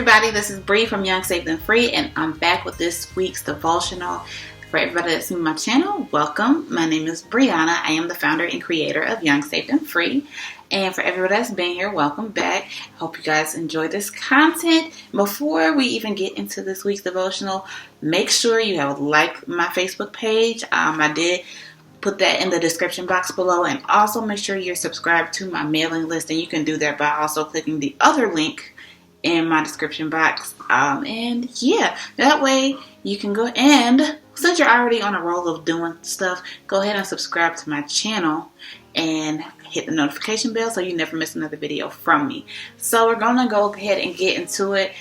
everybody, this is Bree from Young, Saved, and Free, and I'm back with this week's devotional. For everybody that's new to my channel, welcome. My name is Brianna. I am the founder and creator of Young, Saved, and Free. And for everybody that's been here, welcome back. I hope you guys enjoy this content. Before we even get into this week's devotional, make sure you have liked my Facebook page. I did put that in the description box below, and also make sure you're subscribed to my mailing list, and you can do that by also clicking the other link in my description box. And yeah, that way you can go, and since you're already on a roll of doing stuff, go ahead and subscribe to my channel and hit the notification bell so you never miss another video from me. So we're gonna go ahead and get into it.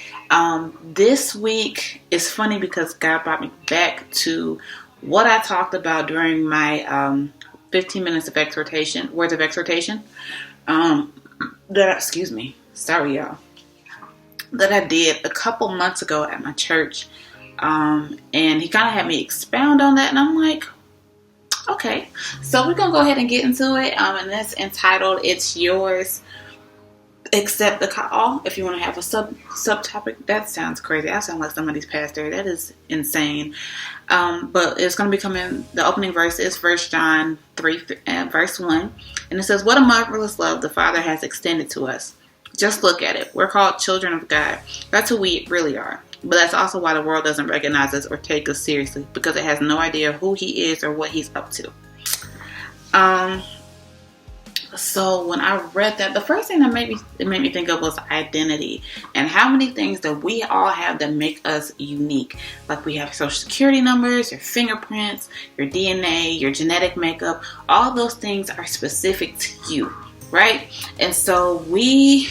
This week is funny because God brought me back to what I talked about during my 15 minutes of exhortation, words of exhortation. Sorry y'all. That I did a couple months ago at my church. And he kind of had me expound on that, and I'm like, okay. So we're going to go ahead and get into it. And that's entitled, It's Yours, Accept the Call. If you want to have a subtopic, that sounds crazy. I sound like somebody's pastor. That is insane. But it's going to be coming, the opening verse is 1 John 3, verse 1. And it says, what a marvelous love the Father has extended to us. Just look at it. We're called children of God. That's who we really are. But that's also why the world doesn't recognize us or take us seriously, because it has no idea who he is or what he's up to. So when I read that, the first thing that made me think of was identity, and how many things that we all have that make us unique. Like we have social security numbers, your fingerprints, your DNA, your genetic makeup. All those things are specific to you, right? And so we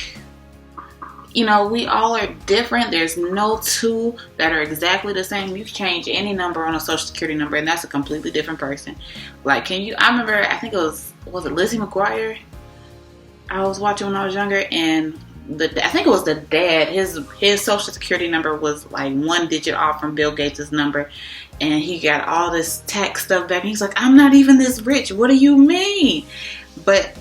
all are different. There's no two that are exactly the same. You can change any number on a social security number, and that's a completely different person. Like, I remember, I think it was it Lizzie McGuire? I was watching when I was younger, and I think it was the dad. His social security number was like one digit off from Bill Gates' number, and he got all this tax stuff back, and he's like, I'm not even this rich. What do you mean? But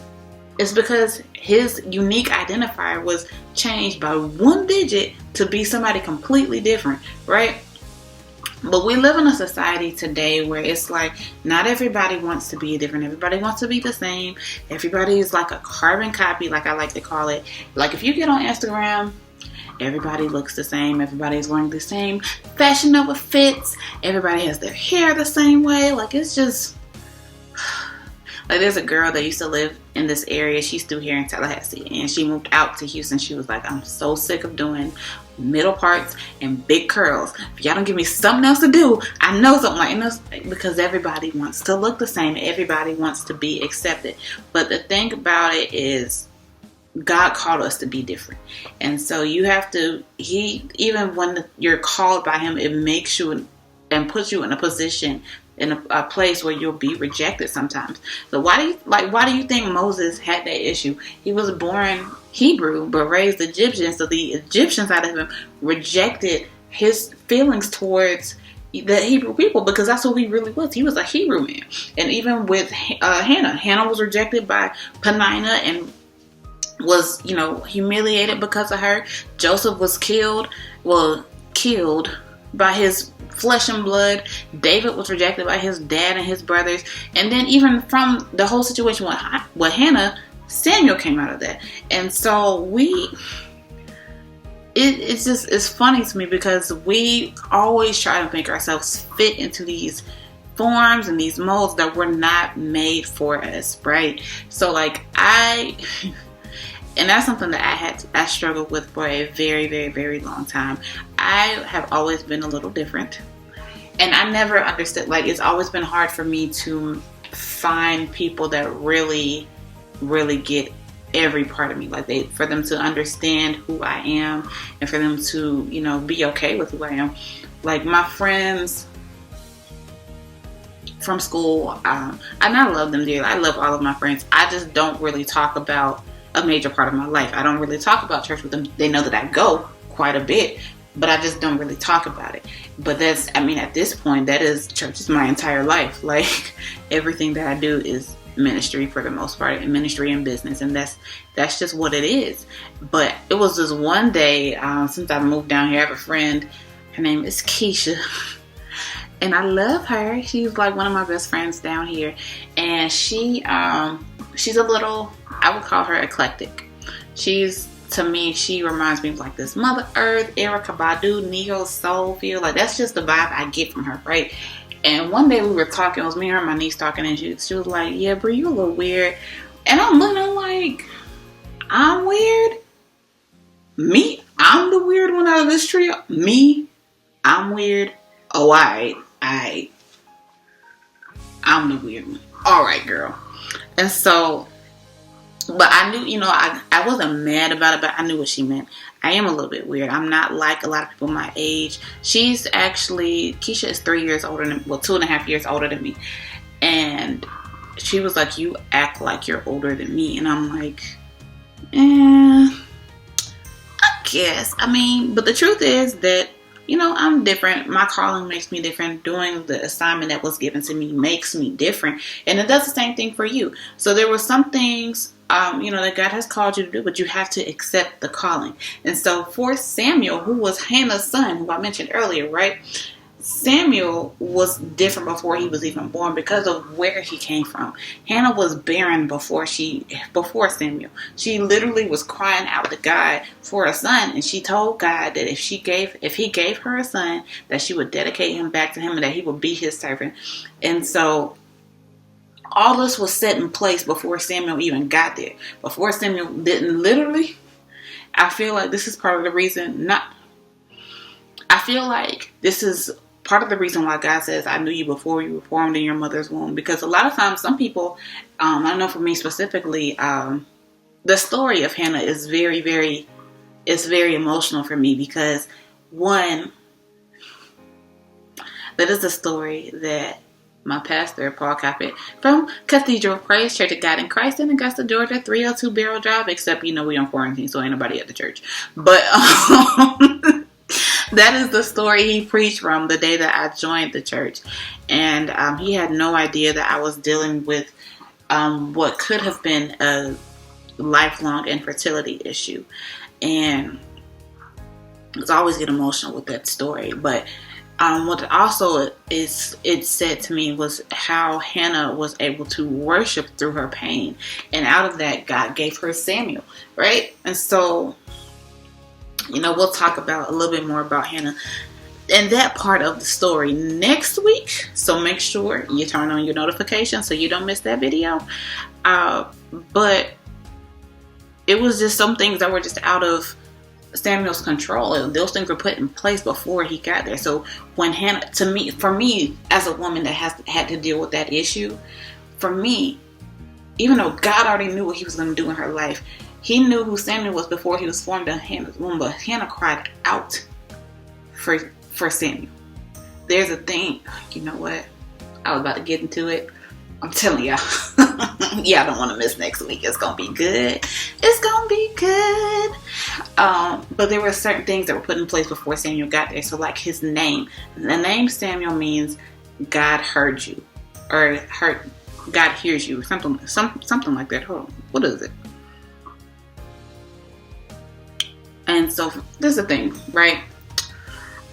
it's because his unique identifier was changed by one digit to be somebody completely different, right? But we live in a society today where it's like not everybody wants to be different. Everybody wants to be the same. Everybody is like a carbon copy, like I like to call it. Like if you get on Instagram, everybody looks the same. Everybody's wearing the same Fashion Nova fits. Everybody has their hair the same way. Like it's just... Like there's a girl that used to live in this area. She's still here in Tallahassee, and she moved out to Houston. She was like, I'm so sick of doing middle parts and big curls. If y'all don't give me something else to do, I know something like this, because everybody wants to look the same. Everybody wants to be accepted. But the thing about it is God called us to be different. And so you have to, even when you're called by him, it makes you and puts you in a position, in a place where you'll be rejected sometimes. So why do you think Moses had that issue? He was born Hebrew but raised Egyptian, so the Egyptian side of him rejected his feelings towards the Hebrew people, because that's who he really was. He was a Hebrew man. And even with Hannah was rejected by Peninnah and was humiliated because of her. Joseph was killed by his flesh and blood. David was rejected by his dad and his brothers. And then even from the whole situation with Hannah, Samuel came out of that. And so it's funny to me, because we always try to make ourselves fit into these forms and these molds that were not made for us, right? So like and that's something that I struggled with for a very, very, very long time. I have always been a little different. And I never understood, like, it's always been hard for me to find people that really, really get every part of me. Like, for them to understand who I am, and for them to, be okay with who I am. Like, my friends from school, and I love them dearly. I love all of my friends. I just don't really talk about a major part of my life. I don't really talk about church with them. They know that I go quite a bit, but I just don't really talk about it. But at this point, church is my entire life. Like, everything that I do is ministry for the most part, in ministry and business, and that's just what it is. But it was this one day, since I moved down here, I have a friend, her name is Keisha, and I love her. She's like one of my best friends down here, and she's a little, I would call her eclectic. To me, she reminds me of like this Mother Earth, Erykah Badu, neo soul feel. Like that's just the vibe I get from her, right? And one day we were talking, it was me and her and my niece talking, and she was like, yeah, bro, you a little weird. And I'm looking, I'm like, I'm weird? Me? I'm the weird one out of this trio? Me? I'm weird? Oh, I'm the weird one. All right, girl. And so, but I knew, I wasn't mad about it, but I knew what she meant. I am a little bit weird. I'm not like a lot of people my age. Keisha is 3 years older than, 2.5 years older than me. And she was like, you act like you're older than me. And I'm like, I guess. I mean, but the truth is that, I'm different. My calling makes me different. Doing the assignment that was given to me makes me different. And it does the same thing for you. So there were some things, that God has called you to do, but you have to accept the calling. And so for Samuel, who was Hannah's son, who I mentioned earlier, right? Samuel was different before he was even born because of where he came from. Hannah was barren before Samuel. She literally was crying out to God for a son, and she told God that if he gave her a son, that she would dedicate him back to him and that he would be his servant. And so all this was set in place before Samuel even got there. Before Samuel didn't literally, I feel like this is part of the reason I feel like this is part of the reason why God says, I knew you before you were formed in your mother's womb. Because a lot of times, some people, I know for me specifically, the story of Hannah is very, very, it's very emotional for me. Because one, that is the story that my pastor, Paul Caput, from Cathedral Praise Church of God in Christ in Augusta, Georgia, 302 Barrel Drive, except, we on quarantine, so ain't nobody at the church. But, that is the story he preached from the day that I joined the church. And he had no idea that I was dealing with what could have been a lifelong infertility issue. And I always get emotional with that story. But what also it said to me was how Hannah was able to worship through her pain. And out of that, God gave her Samuel, right? And so, we'll talk about a little bit more about Hannah and that part of the story next week. So make sure you turn on your notifications so you don't miss that video. But it was just some things that were just out of Samuel's control. And those things were put in place before he got there. So when Hannah, for me, as a woman that had to deal with that issue, for me, even though God already knew what he was going to do in her life, he knew who Samuel was before he was formed in Hannah's womb, but Hannah cried out for Samuel. There's a thing, you know what? I was about to get into it. I'm telling y'all, y'all don't want to miss next week. It's going to be good. It's going to be good. But there were certain things that were put in place before Samuel got there. So like his name, the name Samuel means God heard you, or God hears you, or something like that. Hold on. What is it? And so this is the thing, right?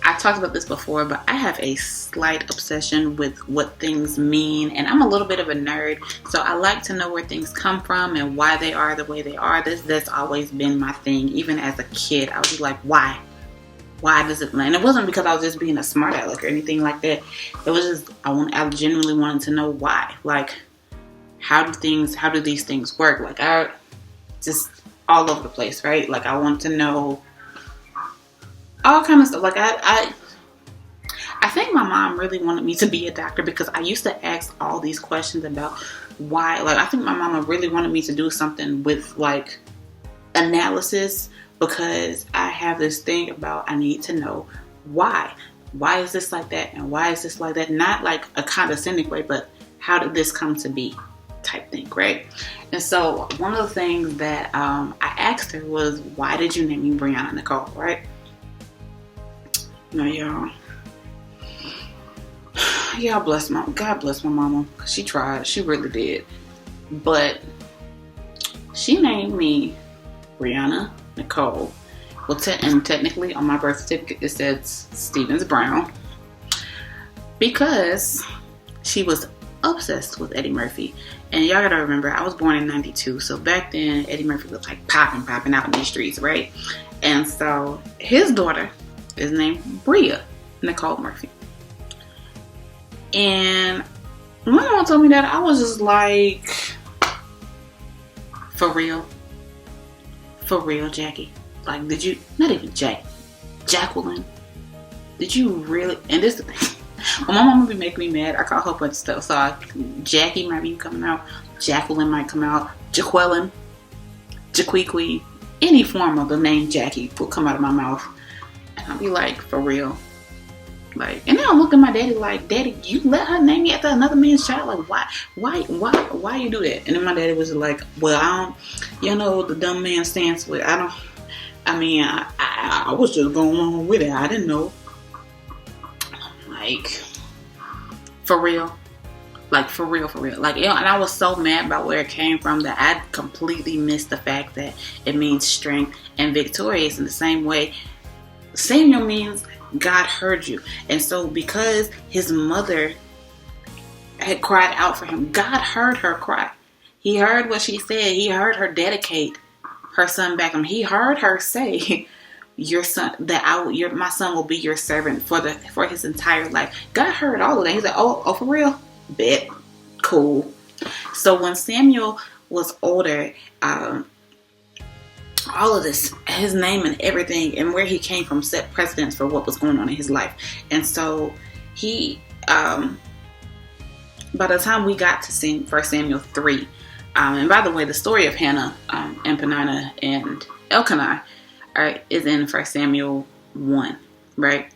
I talked about this before, but I have a slight obsession with what things mean, and I'm a little bit of a nerd, so I like to know where things come from and why they are the way they are. That's always been my thing. Even as a kid, I was like, why? Why does it? And it wasn't because I was just being a smart aleck or anything like that. It was just I genuinely wanted to know why. Like, how do these things work? Like, I just all over the place, right? Like, I want to know all kind of stuff. Like, I think my mom really wanted me to be a doctor because I used to ask all these questions about why. Like, I think my mama really wanted me to do something with, like, analysis, because I have this thing about I need to know why. Why is this like that? And why is this like that? Not like a condescending way, but how did this come to be type thing, right? And so one of the things that I asked her was, why did you name me Brianna Nicole, right? Now, y'all bless God bless my mama. She tried. She really did. But she named me Brianna Nicole. Well, and technically on my birth certificate it says Stevens Brown, because she was obsessed with Eddie Murphy. And y'all gotta remember, I was born in 92, so back then Eddie Murphy was like popping out in these streets, right? And so his daughter is named Bria Nicole Murphy. And when my mom told me that, I was just like, for real, Jackie? Like, did you, not even Jacqueline, did you really? And this, well, my mom would be making me mad. I call her a bunch of stuff. So Jackie might be coming out. Jacqueline might come out. Jaqueline, Jaquiqui, any form of the name Jackie will come out of my mouth. And I'll be like, for real? Like, and then I look at my daddy like, Daddy, you let her name me after another man's child? Like, why you do that? And then my daddy was like, well, the dumb man stance with, I was just going along with it. I didn't know. Like, for real. Like, for real. Like, and I was so mad about where it came from that I completely missed the fact that it means strength and victorious in the same way. Samuel means God heard you. And so because his mother had cried out for him, God heard her cry. He heard what she said. He heard her dedicate her son back to him. He heard her say, your son, my son will be your servant for his entire life. God heard all of that. He's like, oh, for real? Bet. Cool. So when Samuel was older, all of this, his name and everything and where he came from set precedence for what was going on in his life. And so he, by the time we got to 1 Samuel 3, and by the way, the story of Hannah and Peninnah and Elkanah is in 1 Samuel 1, right?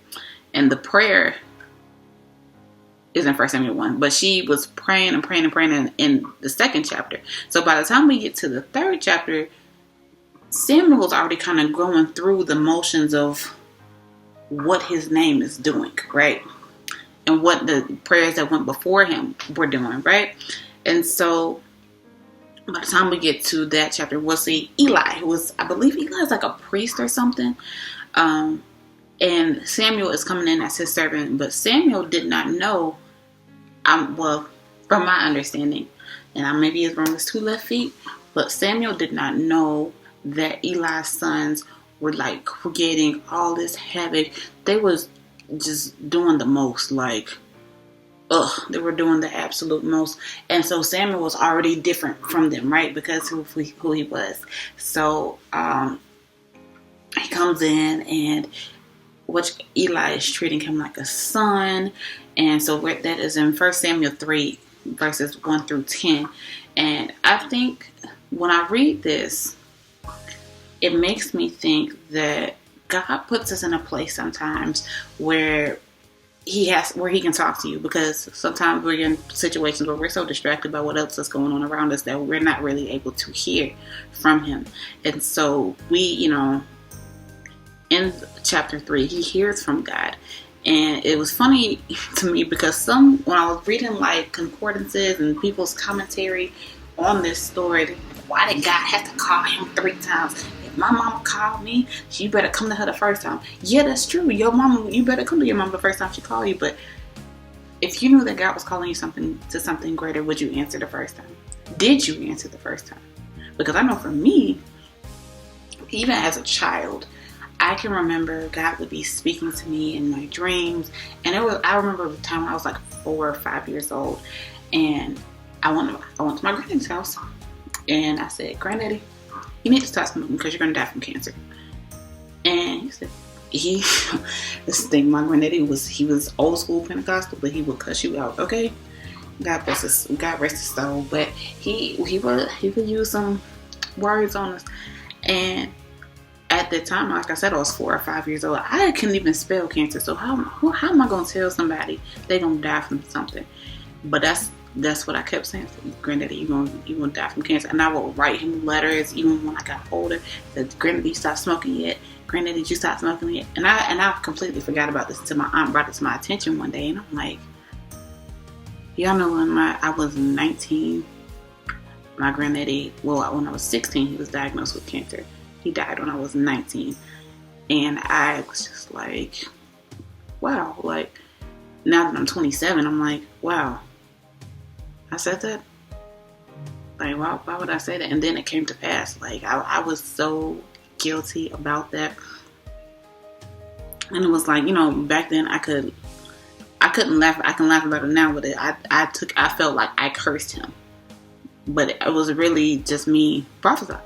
And the prayer is in 1 Samuel 1. But she was praying in the second chapter. So by the time we get to the third chapter, Samuel was already kind of going through the motions of what his name is doing, right? And what the prayers that went before him were doing, right? And so by the time we get to that chapter, we'll see Eli, I believe Eli is like a priest or something. And Samuel is coming in as his servant, but Samuel did not know, from my understanding, and maybe it's wrong as 2 left feet, but Samuel did not know that Eli's sons were creating all this havoc. They was just doing the most, they were doing the absolute most. And so Samuel was already different from them, right? Because who he was. So he comes in, and Eli is treating him like a son. And so that is in 1 Samuel 3, verses 1 through 10. And I think when I read this, it makes me think that God puts us in a place sometimes where he can talk to you, because sometimes we're in situations where we're so distracted by what else is going on around us that we're not really able to hear from him. And so we, in chapter 3, he hears from God. And it was funny to me because when I was reading concordances and people's commentary on this story, why did God have to call him 3 times? My mama called me, you better come to her the first time. Yeah, that's true. Your mama, you better come to your mama the first time she called you. But if you knew that God was calling you to something greater, would you answer the first time? Did you answer the first time? Because I know for me, even as a child, I can remember God would be speaking to me in my dreams. And I remember the time when I was 4 or 5 years old, and I went to my granddaddy's house, and I said, Granddaddy, you need to stop smoking because you're going to die from cancer. And he said, this thing, my granddaddy he was old school Pentecostal, but he would cuss you out, okay? God rest his soul. But he would use some words on us. And at the time, like I said, I was 4 or 5 years old. I couldn't even spell cancer. So how am I going to tell somebody they're going to die from something? But that's what I kept saying. Granddaddy, you're gonna die from cancer. And I would write him letters even when I got older. Said, Granddaddy, you stopped smoking yet? Granddaddy, did you stop smoking yet? And I completely forgot about this until my aunt brought it to my attention one day. And I'm like, y'all know when I was 19, My granddaddy, well, when I was 16, he was diagnosed with cancer. He died when I was 19. And I was just like, wow. Like, now that I'm 27, I'm like, wow, I said that? Like, why would I say that? And then it came to pass. Like, I was so guilty about that. And it was like, back then I couldn't laugh. I can laugh about it now, but I felt like I cursed him. But it was really just me prophesying.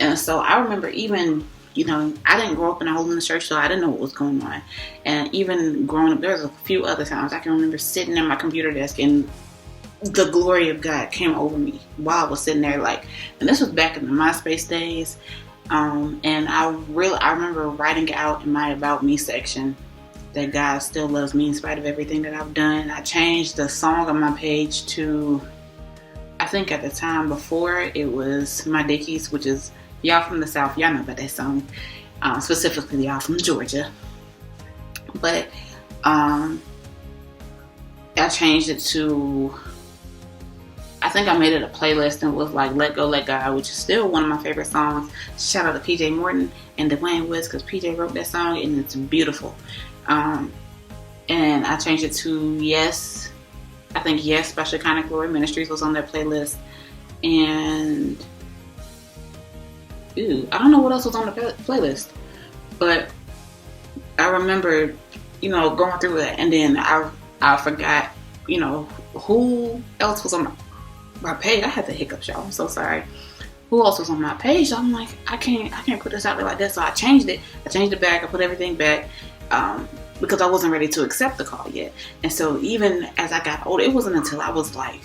And so I remember even, I didn't grow up in a holiness church, so I didn't know what was going on. And even growing up, there was a few other times I can remember sitting at my computer desk and the glory of God came over me while I was sitting there. And this was back in the MySpace days. And I remember writing out in my About Me section that God still loves me in spite of everything that I've done. I changed the song on my page to, I think at the time before, it was My Dickies, which is y'all from the South. Y'all know about that song. Specifically y'all from Georgia. But I changed it to, I think I made it a playlist and it was like Let Go, Let God, which is still one of my favorite songs. Shout out to PJ Morton and Dwayne Woods because PJ wrote that song and it's beautiful. And I changed it to Yes. I think Yes by Shekinah Glory Ministries was on that playlist. And I don't know what else was on the playlist. But I remember, going through it. And then I forgot, who else was on my page. I had the hiccups, y'all. I'm so sorry. Who else was on my page? I'm like, I can't put this out there like that. So I changed it. I changed it back. I put everything back. Because I wasn't ready to accept the call yet. And so even as I got older, it wasn't until I was like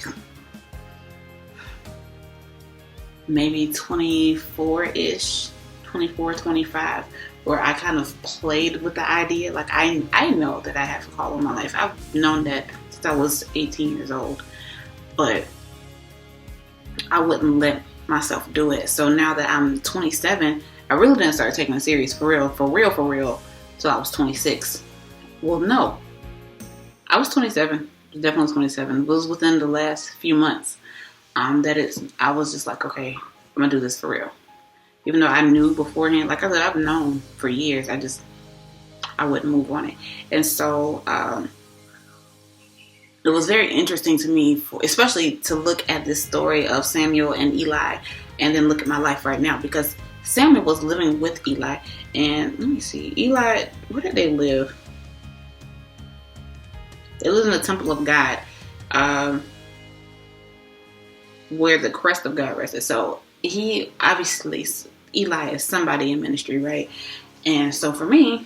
maybe 24-ish, 24, 25, where I kind of played with the idea. Like I know that I have a call in my life. I've known that since I was 18 years old. But I wouldn't let myself do it. So now that I'm 27, I really didn't start taking it serious for real, till I was 26. Well, no. I was 27. Definitely 27. It was within the last few months. I was just like, okay, I'm going to do this for real. Even though I knew beforehand, like I said, I've known for years. I wouldn't move on it. And so, it was very interesting to me, especially to look at this story of Samuel and Eli and then look at my life right now, because Samuel was living with Eli. And let me see, Eli, where did they live? They lived in the temple of God, where the crest of God rested. So Eli is somebody in ministry, right? And so for me,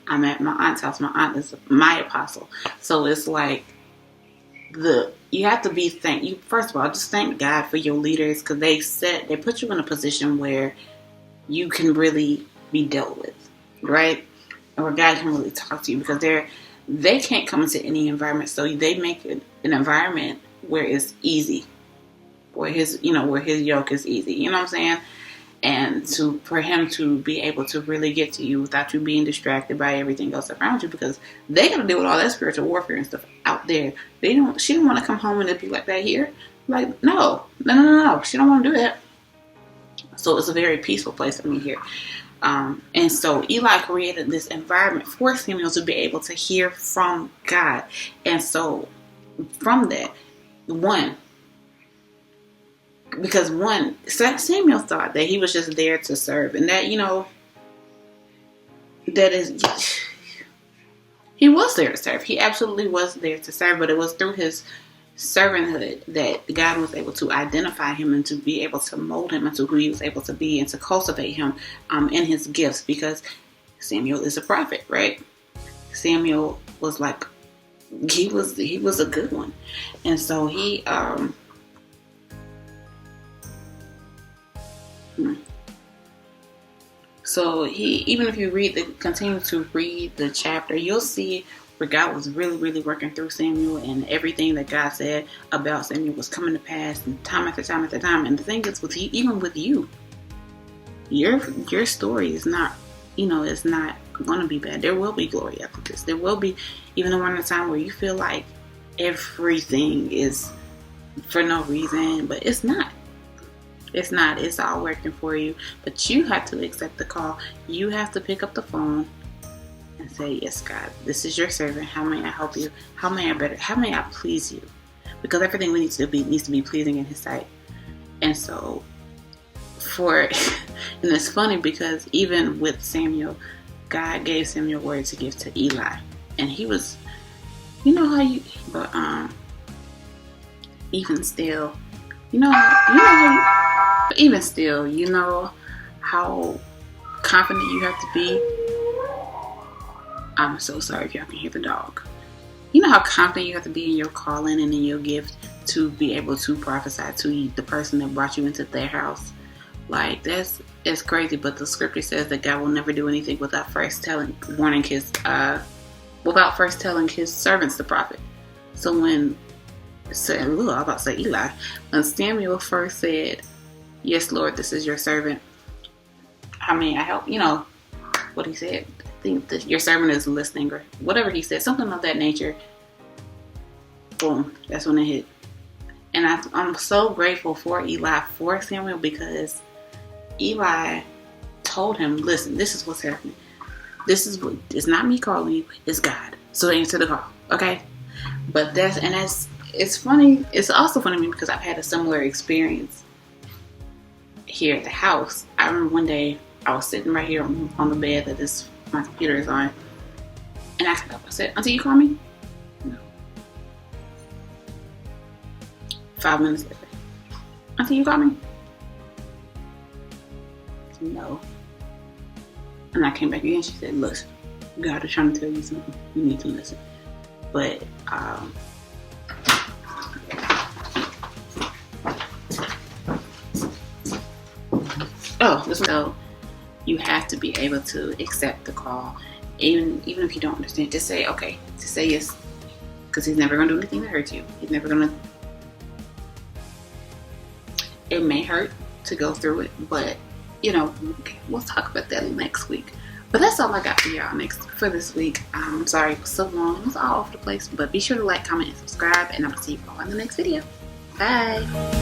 I'm at my aunt's house. My aunt is my apostle. So it's like, you have to first of all, just thank God for your leaders, because they put you in a position where you can really be dealt with, right? And where God can really talk to you, because they can't come into any environment, so they make an environment where it's easy, where his yoke is easy. You know what I'm saying? And for him to be able to really get to you without you being distracted by everything else around you, because they got to deal with all that spiritual warfare and stuff out there. She didn't want to come home and it be like that here. Like, no. She don't want to do that. So it's a very peaceful place for me here. And so Eli created this environment for Samuel to be able to hear from God. And so from that, Samuel thought that he was just there to serve, and that, he was there to serve. He absolutely was there to serve, but it was through his servanthood that God was able to identify him and to be able to mold him into who he was able to be and to cultivate him in his gifts, because Samuel is a prophet, right? Samuel was like, he was a good one. And so even if you continue to read the chapter, you'll see where God was really, really working through Samuel, and everything that God said about Samuel was coming to pass, and time after time after time. And the thing is, even with you, your story is not, it's not going to be bad. There will be glory after this. There will be even around a time where you feel like everything is for no reason, but it's not. It's not. It's all working for you. But you have to accept the call. You have to pick up the phone and say, yes, God, this is your servant. How may I help you? How may I please you? Because everything we need to do needs to be pleasing in his sight. And so and it's funny because even with Samuel, God gave Samuel word to give to Eli. And he was, even still, how confident you have to be. I'm so sorry if y'all can hear the dog. You know how confident you have to be in your calling and in your gift to be able to prophesy to the person that brought you into their house. Like, it's crazy, but the scripture says that God will never do anything without first telling his servants, the prophet. So I was about to say Eli. When Samuel first said, yes, Lord, this is your servant. How may I help? What he said. I think that your servant is listening, or whatever he said, something of that nature. Boom, that's when it hit. And I'm so grateful for Eli, for Samuel, because Eli told him, listen, this is what's happening. It's not me calling you, it's God. So answer the call, okay? But it's funny. It's also funny to me because I've had a similar experience here at the house. I remember one day I was sitting right here on the bed that my computer is on, and I got up. I said, Auntie, you call me? No. 5 minutes later, Auntie, you call me? No. And I came back again. She said, listen, God is trying to tell you something. You need to listen. But so you have to be able to accept the call, even if you don't understand. Just say okay. Just say yes, because he's never going to do anything to hurt you. He's never going to. It may hurt to go through it, but we'll talk about that next week. But that's all I got for y'all for this week. I'm sorry it was so long. It was all over the place, but be sure to like, comment, and subscribe, and I'll see you all in the next video. Bye.